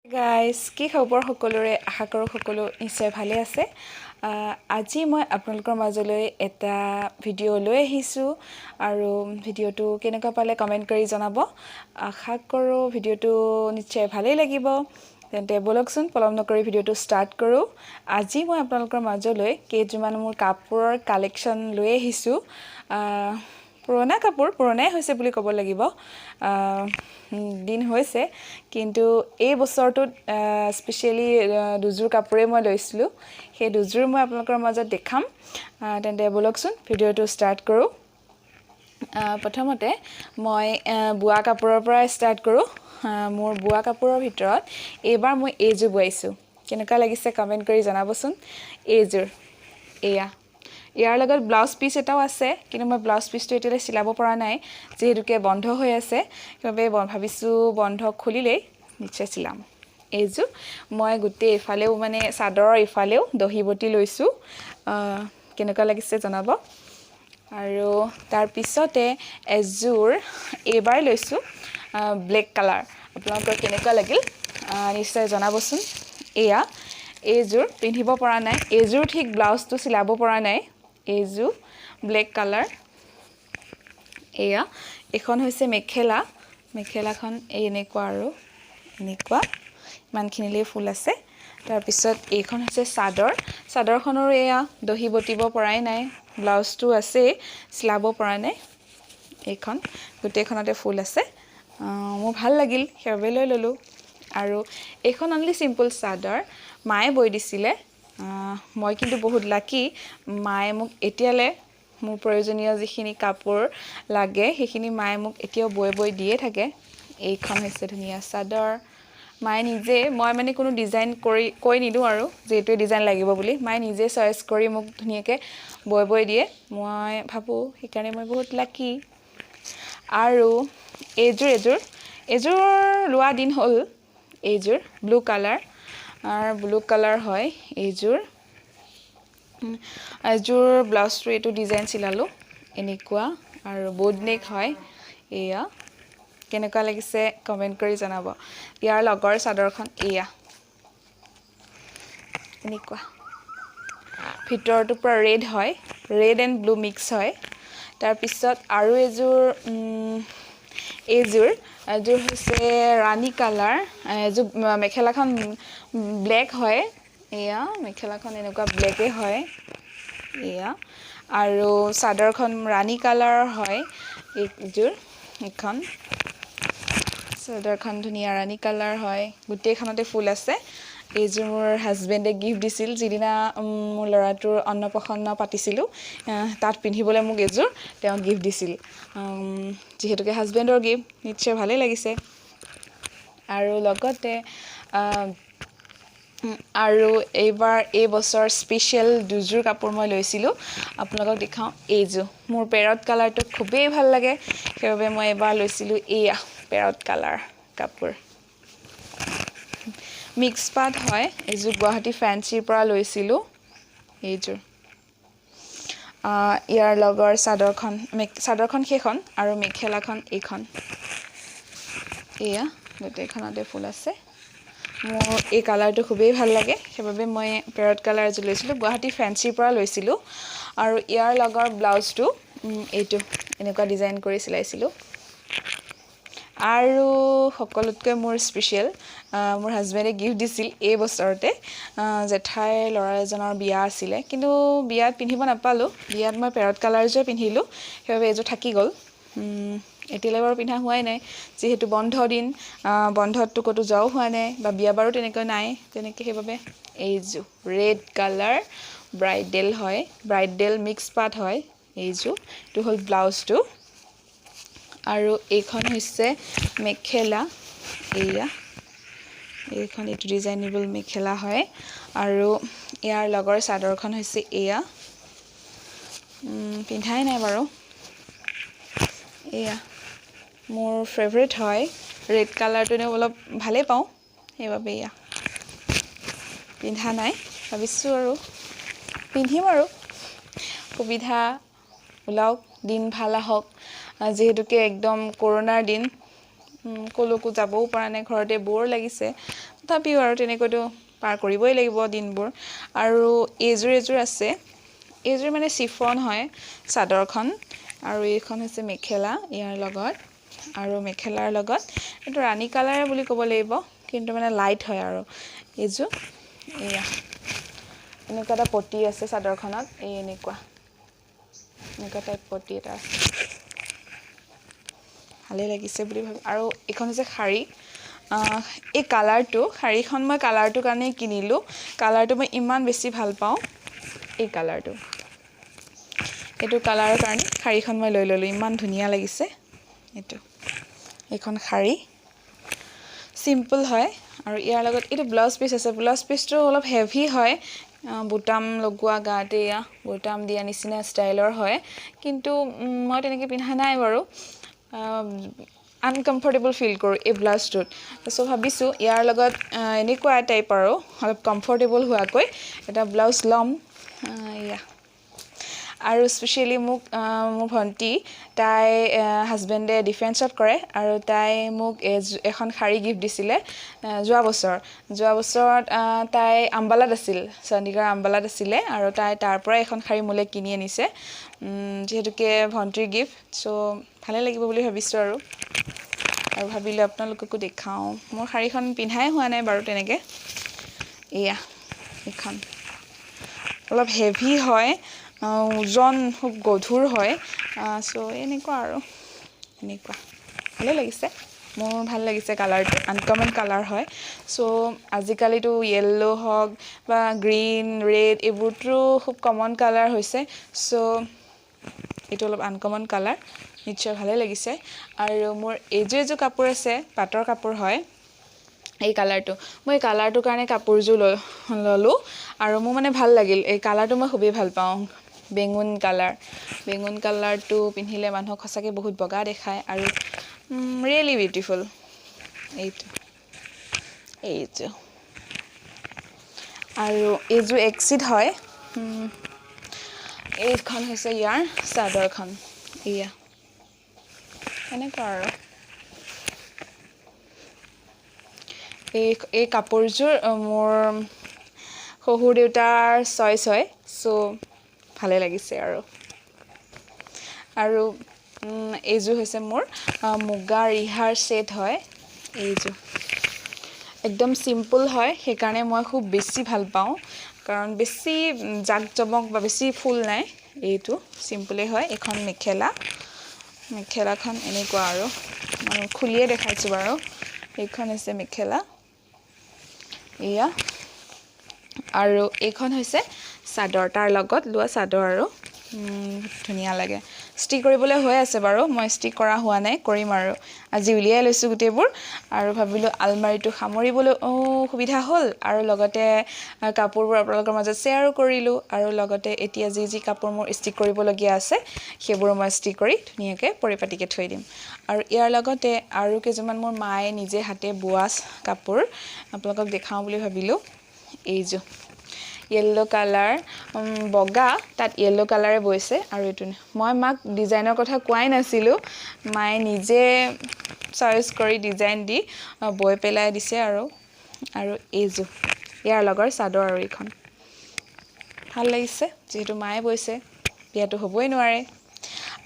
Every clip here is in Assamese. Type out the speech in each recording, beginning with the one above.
গাইজ কি খবৰ সকলোৰে আশা কৰো সকলো নিশ্চয় ভালে আছে আজি মই আপোনালোকৰ মাজলৈ এটা ভিডিও লৈ আহিছো আৰু ভিডিওটো কেনেকুৱা পালে কমেন্ট কৰি জনাব আশা কৰো ভিডিওটো নিশ্চয় ভালেই লাগিব তেন্তে বলকচোন পলম নকৰি ভিডিওটো ষ্টাৰ্ট কৰো আজি মই আপোনালোকৰ মাজলৈ কেইজমান মোৰ কাপোৰৰ কালেকচন লৈ আহিছো পুৰণা কাপোৰ পুৰণাই হৈছে বুলি ক'ব লাগিব দিন হৈছে কিন্তু এই বছৰটোত স্পেশালি দুজোৰ কাপোৰে মই লৈছিলো সেই দুজোৰ মই আপোনালোকৰ মাজত দেখাম তেন্তে বলকচোন ভিডিওটো ষ্টাৰ্ট কৰো প্ৰথমতে মই বুৱা কাপোৰৰ পৰা ষ্টাৰ্ট কৰো মোৰ বুৱা কাপোৰৰ ভিতৰত এবাৰ মই এইজোৰ বুৱাইছো কেনেকুৱা লাগিছে কমেন্ট কৰি জনাবচোন এইজোৰ এয়া ইয়াৰ লগত ব্লাউজ পিস এটাও আছে কিন্তু মই ব্লাউজ পিসটো এতিয়ালৈ চিলাব পৰা নাই যেহেতুকে বন্ধ হৈ আছে কিভাবে ভাবিছো বন্ধ খুলিলে নিশ্চয় চিলাম এইজু মই গুটে ইফালেও মানে সাদৰৰ ইফালেও দহিবটি লৈছো কেনেকুৱা লাগিছে জনাব আৰু তাৰ পিছতে এজুৰ এবাৰ লৈছো ব্লেক কালাৰ আপোনালোকৰ কেনেকুৱা লাগিল নিশ্চয় জনাবচোন এয়া এইজুৰ পিন্ধিব পৰা নাই এইজুৰ ঠিক ব্লাউজটো চিলাব পৰা নাই এইজু ব্লেক কালাৰ এয়া এখন হৈছে মেখেলাখন এনেকুৱা আৰু এনেকুৱা মানখিনিলে ফুল আছে তাৰ পিছত এইখন হৈছে সাদৰখনৰ এয়া দহি বটিব পৰাই নাই ব্লাউজটো আছে চিলাব পৰা নাই এইখন গুটেখনতে ফুল আছে মোৰ ভাল লাগিল হেবে লৈ ললো আৰু এইখন অনলি সিম্পল সাদৰ মায়ে বৈ দিছিলে মই কিন্তু বহুত লাকি মায়ে মোক এতিয়ালে মোৰ প্ৰয়োজনীয় যিখিনি কাপোৰ লাগে সেইখিনি মায়ে মোক এতিয়াও বৈ দিয়ে থাকে এইখন হৈছে ধুনিয়া সাদৰ মায়ে নিজে মই মানে কোনো ডিজাইন কৰি কৈ নিদু আৰু যেটো ডিজাইন লাগিব বুলি মায়ে নিজে চয়েস কৰি মোক ধুনিয়াকে বৈ দিয়ে মই ভাবো সেইকাৰণে মই বহুত লাকি আৰু এজুৰ লোৱা দিন হ'ল এজুৰ ব্লু কালাৰ হয় এজুৰ ব্লাউজটো এটো ডিজাইন চিলালো এনেকুৱা আৰু বোড নেক হয় এয়া কেনেকুৱা লাগিছে কমেন্ট কৰি জনাব ইয়াৰ লগৰ সাদৰখন এয়া এনেকুৱা ভিতৰটো পুৰা ৰেড হয় ৰেড এণ্ড ব্লু মিক্স হয় তাৰ পিছত আৰু এজুৰ হৈছে ৰাণী কালাৰ এজু মেখেলাখন ব্লেক হয় এয়া মেখেলাখন এনেকুৱা ব্লেকে হয় এয়া আৰু সাদৰখন ৰাণী কালাৰ হয় এইজুৰ এখন সাদৰখন ধুনিয়া ৰাণী কালাৰ হয় গুটেখনতে ফুল আছে এইজুৰ মোৰ হাজবেণ্ডে গিফট দিছিল যিদিনা মোৰ লৰাটোৰ অন্নপ্ৰসন্ন পাতিছিলো তাত পিন্ধিবলৈ মোক এজুৰ তেওঁ গিফট দিছিল যেহেতুকে হাজবেণ্ডৰ গিফট নিশ্চয় ভালে লাগিছে আৰু লগতে আৰু এইবাৰ এই বছৰ স্পেশাল দুজোৰ কাপোৰ মই লৈছিলো আপোনালোকক দেখাও এইজু মোৰ পেৰট কালাৰটো খুবেই ভাল লাগে সেইবাবে মই এবাৰ লৈছিলো এয়া পেৰট কালাৰ কাপোৰ মিক্স পাট হয় এইজু গুৱাহাটী ফ্যান্সিৰ পৰা লৈছিলো এইজু ইয়াৰ লগৰ সাদৰখন সেইখন আৰু মেখেলাখন এইখন এয়া গোটেইখনতে ফুল আছে মোৰ এই কালাৰটো খুবেই ভাল লাগে সেইবাবে মই পেৰট কালাৰ এজু লৈছিলো গুৱাহাটী ফ্যান্সিৰ পৰা লৈছিলো আৰু ইয়াৰ লগৰ ব্লাউজটো এইটো এনেকুৱা ডিজাইন কৰি চিলাইছিলো আৰু সকলোতকৈ মোৰ স্পেশাল মোৰ হাজবেণ্ডে গিফট দিছিল এই বছৰতে জেঠাই ল'ৰা এজনৰ বিয়া আছিল কিন্তু বিয়াত পিন্ধিব নাপালো বিয়াত মই পেৰট কালাৰজে পিন্ধিলো সেইবাবে এজু থাকি গল এতিয়ালৈ বাৰু পিন্ধা হোৱাই নাই যেহেতু বন্ধ দিন বন্ধতটো কতো যাও হোৱা নাই বা বিয়া বাৰু তেনেকৈ নাই তেনেকৈ সেইবাবে এইজু ৰেড কালাৰ ব্ৰাইডেল মিক্স পাট হয় এইজু এটো হল ব্লাউজটো আৰু এইখন হৈছে মেখেলা এইখন এটো ডিজাইনেবল মেখেলা হয় আৰু ইয়াৰ লগৰ সাদৰখন হৈছে এয়া পিন্ধাই নাই বাৰু এয়া মোৰ ফেভাৰিট হয় ৰেড কালাৰটো নে অলপ ভালে পাওঁ সেইবাবে এয়া পিন্ধা নাই ভাবিছো আৰু পিন্ধিম আৰু সুবিধা ওলাওক দিন ভাল আহক যেহেতুকে একদম কৰোনাৰ দিন কলোকো যাবও পৰা নাই ঘৰতে বৰ লাগিছে তথাপিও আৰু তেনেকৈতো পাৰ কৰিবই লাগিব দিনবোৰ আৰু এযোৰ আছে এইযোৰ মানে চিফন হয় চাদৰখন আৰু এইখন হৈছে মেখেলা ইয়াৰ লগত আৰু মেখেলাৰ লগত এইটো ৰাণী কালাৰ বুলি ক'ব লাগিব কিন্তু মানে লাইট হয় আৰু এইযোৰ এয়া এনেকুৱা এটা পটি আছে চাদৰখনত এই এনেকুৱা টাইপ পটি এটা আছে ভালে লাগিছে বুলি ভাবি আৰু এইখন হৈছে শাড়ী এই কালাৰটো শাড়ীখন মই কালাৰটোৰ কাৰণে কিনিলোঁ কালাৰটো মই ইমান বেছি ভাল পাওঁ এই কালাৰটো এইটো কালাৰৰ কাৰণে শাড়ীখন মই লৈ ল'লোঁ ইমান ধুনীয়া লাগিছে এইখন শাড়ী সিম্পল হয় আৰু ইয়াৰ লগত এইটো ব্লাউজ পিচ আছে ব্লাউজ পিচটো অলপ হেভি হয় বুটাম লগোৱা গাতে এয়া বুটাম দিয়া নিচিনা ষ্টাইলৰ হয় কিন্তু মই তেনেকৈ পিন্ধা নাই বাৰু আনকমফৰ্টেবল ফিল কৰোঁ এই ব্লাউজটোত চ' ভাবিছোঁ ইয়াৰ লগত এনেকুৱা টাইপ আৰু অলপ কমফৰ্টেবল হোৱাকৈ এটা ব্লাউজ ল'ম এয়া আৰু স্পেচিয়েলি মোক মোৰ ভণ্টি তাই হাজবেণ্ডে ডিফেন্সত কৰে আৰু তাই মোক এখন শাড়ী গিফ্ট দিছিলে যোৱা বছৰত তাই আম্বালাত আছিল চণ্ডীগড় আম্বালাত আছিলে আৰু তাই তাৰ পৰা এখন শাড়ী মোলৈ কিনি আনিছে যিহেতুকে ভণ্টিৰ গিফ্ট চ' ভালে লাগিব বুলি ভাবিছোঁ আৰু ভাবিলোঁ আপোনালোককো দেখাওঁ মোৰ শাড়ীখন পিন্ধাই হোৱা নাই বাৰু তেনেকৈ এয়া এইখন অলপ হেভি হয় ওজন খুব গধুৰ হয় চ' এনেকুৱা আৰু এনেকুৱা ভালে লাগিছে মোৰ ভাল লাগিছে কালাৰটো আনকমন কালাৰ হয় চ' আজিকালিতো য়েল্লো হওক বা গ্ৰীণ ৰেড এইবোৰতো খুব কমন কালাৰ হৈছে চ' এইটো অলপ আনকমন কালাৰ নিশ্চয় ভালে লাগিছে আৰু মোৰ এইযোৰ কাপোৰ আছে পাটৰ কাপোৰ হয় এই কালাৰটো মই এই কালাৰটোৰ কাৰণে কাপোৰযোৰ ল'লোঁ আৰু মোৰ মানে ভাল লাগিল এই কালাৰটো মই খুবেই ভাল পাওঁ বেঙুন কালাৰটো পিন্ধিলে মানুহক সঁচাকৈ বহুত বগা দেখায় আৰু ৰিয়েলি বিউটিফুল এইটো আৰু এইযোৰ এক্সিড হয় এইখন হৈছে ইয়াৰ চাদৰখন এয়া এনেকুৱা আৰু এই কাপোৰযোৰ মোৰ শহুৰ দেউতাৰ চইচ হয় চ' ভালে লাগিছে আৰু এইযোৰ হৈছে মোৰ মুগা ৰিহাৰ ছেট হয় এইযোৰ একদম চিম্পল হয় সেইকাৰণে মই খুব বেছি ভাল পাওঁ কাৰণ বেছি জাক জমক বা বেছি ফুল নাই এইটো চিম্পলে হয় এখন মেখেলাখন এনেকুৱা আৰু মই খুলিয়ে দেখাইছোঁ বাৰু এইখন হৈছে মেখেলা এয়া আৰু এইখন হৈছে চাদৰ তাৰ লগত লোৱা চাদৰ আৰু ধুনীয়া লাগে ষ্টিক কৰিবলৈ হৈ আছে বাৰু মই ষ্টিক কৰা হোৱা নাই কৰিম আৰু আজি উলিয়াই লৈছোঁ গোটেইবোৰ আৰু ভাবিলোঁ আলমাৰিটো সামৰিবলৈ সুবিধা হ'ল আৰু লগতে কাপোৰবোৰ আপোনালোকৰ মাজত শ্বেয়াৰো কৰিলোঁ আৰু লগতে এতিয়া যি কাপোৰ মোৰ ষ্টিক কৰিবলগীয়া আছে সেইবোৰ মই ষ্টিক কৰি ধুনীয়াকৈ পৰিপাটিকৈ থৈ দিম আৰু ইয়াৰ লগতে আৰু কেইযোৰমান মোৰ মায়ে নিজে হাতে বোৱা কাপোৰ আপোনালোকক দেখাওঁ বুলি ভাবিলোঁ এইযোৰ য়েল্লো কালাৰ বগা তাত য়েল্লো কালাৰে বৈছে আৰু এইটো মই মাক ডিজাইনৰ কথা কোৱাই নাছিলোঁ মায়ে নিজে চইচ কৰি ডিজাইন দি বৈ পেলাই দিছে আৰু এইযোৰ ইয়াৰ লগৰ চাদৰ আৰু এইখন ভাল লাগিছে যিহেতু মায়ে বৈছে বিয়াটো হ'বই নোৱাৰে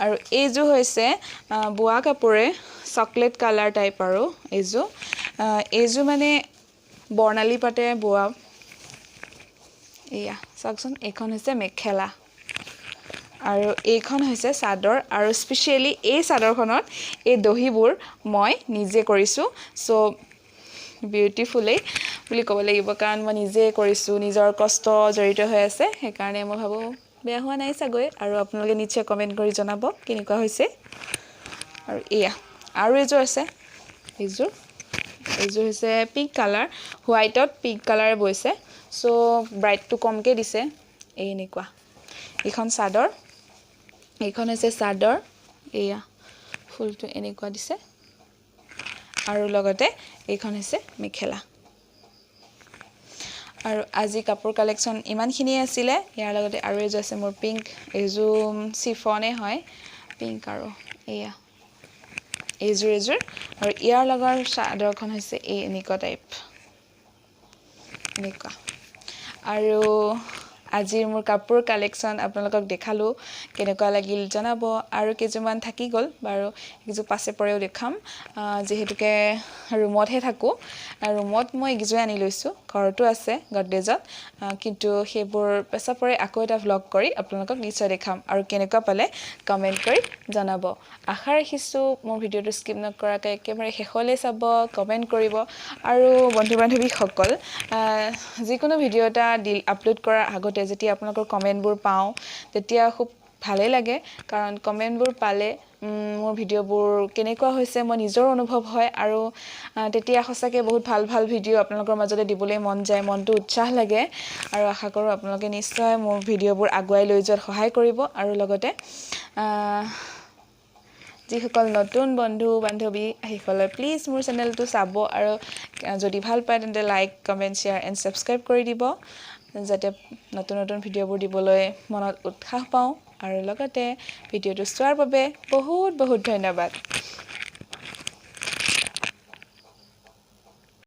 আৰু এইযোৰ হৈছে বোৱা কাপোৰে চকলেট কালাৰ টাইপ আৰু এইযোৰ মানে বৰ্ণালী পাতে বোৱা এয়া চাওকচোন এইখন হৈছে মেখেলা আৰু এইখন হৈছে চাদৰ আৰু স্পেচিয়েলি এই চাদৰখনত এই দহিবোৰ মই নিজে কৰিছোঁ চ' বিউটিফুলেই বুলি ক'ব লাগিব কাৰণ মই নিজে কৰিছোঁ নিজৰ কষ্ট জড়িত হৈ আছে সেইকাৰণে মই ভাবোঁ বেয়া হোৱা নাই চাগৈ আৰু আপোনালোকে নিশ্চয় কমেণ্ট কৰি জনাব কেনেকুৱা হৈছে আৰু এয়া আৰু এইযোৰ আছে এইযোৰ হৈছে পিংক কালাৰ হোৱাইটত পিংক কালাৰে বৈছে চ' ব্ৰাইটটো কমকৈ দিছে এনেকুৱা এইখন চাদৰ এইখন হৈছে চাদৰ এয়া ফুলটো এনেকুৱা দিছে আৰু লগতে এইখন হৈছে মেখেলা আৰু আজি কাপোৰ কালেকশ্যন ইমানখিনিয়ে আছিলে ইয়াৰ লগতে আৰু এযোৰ আছে মোৰ পিংক এইযোৰ চিফনে হয় পিংক আৰু এয়া এইযোৰ আৰু ইয়াৰ লগৰ চাদৰখন হৈছে এই এনেকুৱা টাইপ এনেকুৱা আৰু আজিৰ মোৰ কাপোৰ কালেকশ্যন আপোনালোকক দেখালোঁ কেনেকুৱা লাগিল জনাব আৰু কেইযোৰমান থাকি গ'ল বাৰু এইকেইযোৰ পাছে পৰেও দেখাম যিহেতুকে ৰুমতহে থাকোঁ ৰুমত মই এইকেইযোৰে আনি লৈছোঁ ঘৰতো আছে গডৰেজত কিন্তু সেইবোৰ পাছে পৰে আকৌ এটা ভ্লগ কৰি আপোনালোকক নিশ্চয় দেখাম আৰু কেনেকুৱা পালে কমেণ্ট কৰি জনাব আশা ৰাখিছোঁ মোৰ ভিডিঅ'টো স্কিপ নকৰাকৈ একেবাৰে শেষলৈ চাব কমেণ্ট কৰিব আৰু বন্ধু বান্ধৱীসকল যিকোনো ভিডিঅ' এটা আপলোড কৰাৰ আগতে যেতিয়া আপোনালোকৰ কমেণ্টবোৰ পাওঁ তেতিয়া খুব ভালেই লাগে কাৰণ কমেণ্টবোৰ পালে মোৰ ভিডিঅ'বোৰ কেনেকুৱা হৈছে মই নিজৰ অনুভৱ হয় আৰু তেতিয়া সঁচাকৈ বহুত ভাল ভাল ভিডিঅ' আপোনালোকৰ মাজলৈ দিবলৈ মন যায় মনটো উৎসাহ লাগে আৰু আশা কৰোঁ আপোনালোকে নিশ্চয় মোৰ ভিডিঅ'বোৰ আগুৱাই লৈ যোৱাত সহায় কৰিব আৰু লগতে যিসকল নতুন বন্ধু বান্ধৱী সেইসকলে প্লিজ মোৰ চেনেলটো চাব আৰু যদি ভাল পায় তেন্তে like comment share and subscribe কৰি দিব যাতে নতুন নতুন ভিডিঅ'বোৰ দিবলৈ মনত উৎসাহ পাওঁ আৰু লগতে ভিডিঅ'টো চোৱাৰ বাবে বহুত বহুত ধন্যবাদ